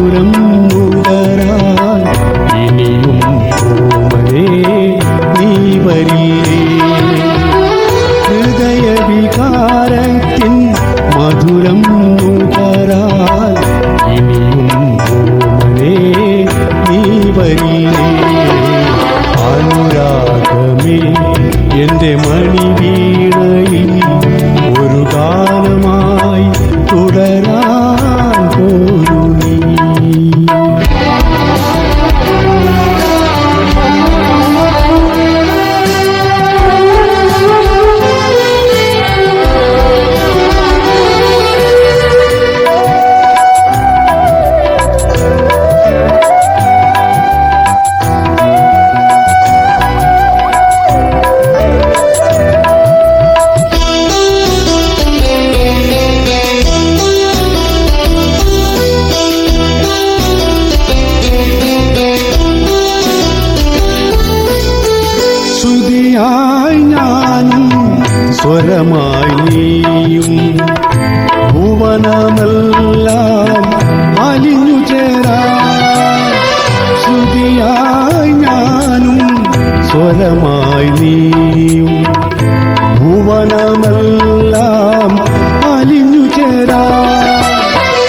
മധുരം നുകരാൻ ഇനിയും ഓമനേ നീ വരില്ലേ. ഹൃദയവികാരത്തിൻ മധുരം നുകരാൻ ഇനിയും ഓമനേ നീ വരില്ലേ. അനുരാഗമേ എന്റെ മണിവീണയിൽ ഒരു ഗാനമായി തുടരാൻ പോരു നീ. ശ്രുതിയായി ഞാനും സ്വരമായി നീയും ഭുവനമെല്ലാം അലിഞ്ഞു ചേരാൻ. ശ്രുതിയായി ഞാനും സ്വരമായി നീയും ഭുവനമെല്ലാം അലിഞ്ഞു ചേരാൻ.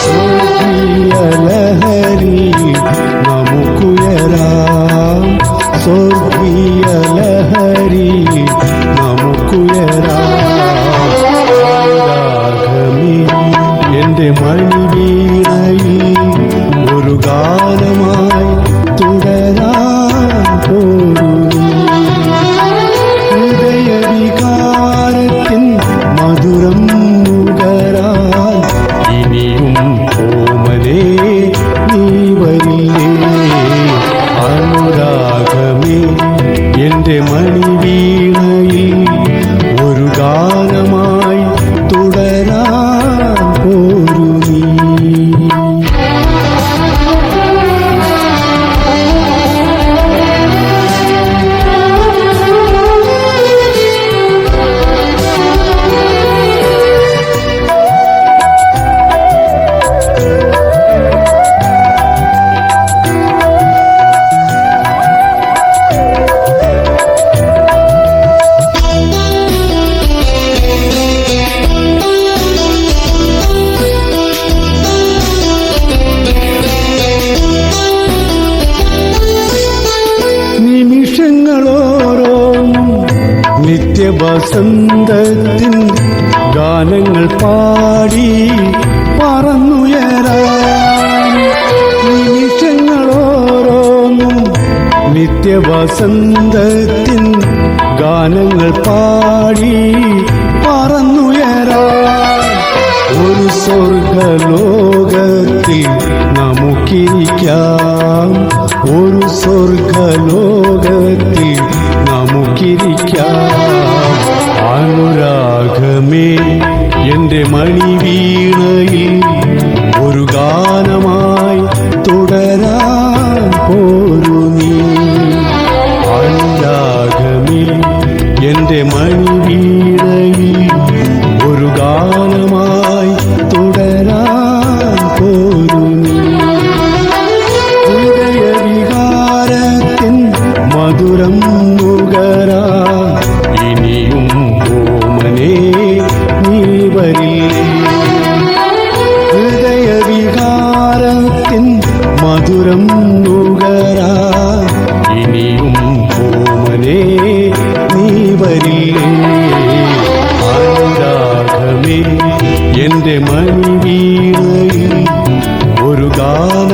സ്വർഗീയ ലഹരി നമുക്കുയരാം, സ്വർഗീയ ലഹരി നമുക്കുയരാം. രാഗമേ എന്റെ മണിവീണയിൽ ഒരു ഗാനമായി തുടരാൻ പോരു നീ. ഹൃദയവികാരത്തിൻ മധുരം നുകരാൻ ഇനിയും ഓമനേ നീ വരില്ലേ. അനുരാഗമേ എന്റെ മണിവീണയിൽ ഒരു ഗാനമായി തുടരാൻ പോരു നീ. നിമിഷങ്ങളോരോന്നും നിത്യവസന്തത്തിൻ ഗാനങ്ങൾ പാടി പറന്നുയരാൻ. നിമിഷങ്ങളോരോന്നും നിത്യവസന്തത്തിൻ ഗാനങ്ങൾ പാടി പറന്നുയരാൻ. ഒരു സ്വർഗലോകത്തിൽ നമുക്കിരിക്കാം, ഒരു സ്വർഗലോകത്തിൽ നമുക്കിരിക്കാം. അനുരാഗമേ എന്റെ മണിവീണയിൽ ഒരു ഗാനമായി തുടരാൻ പോരു നീ. അനുരാഗമേ എന്റെ മണിവീണയിൽ ഒരു ഗാനമായി തുടരാൻ പോരു നീ. ഹൃദയവികാരത്തിൻ മധുരം നുകരാൻ ഇനിയും ഓമനേ നീ വരില്ലേ. ഹൃദയവികാരത്തിൻ മധുരം നുകരാൻ ഇനിയും ഓമനേ നീ വരില്ലേ. അനുരാഗമേ എന്റെ മണിവീണയിൽ ഒരു ഗാനം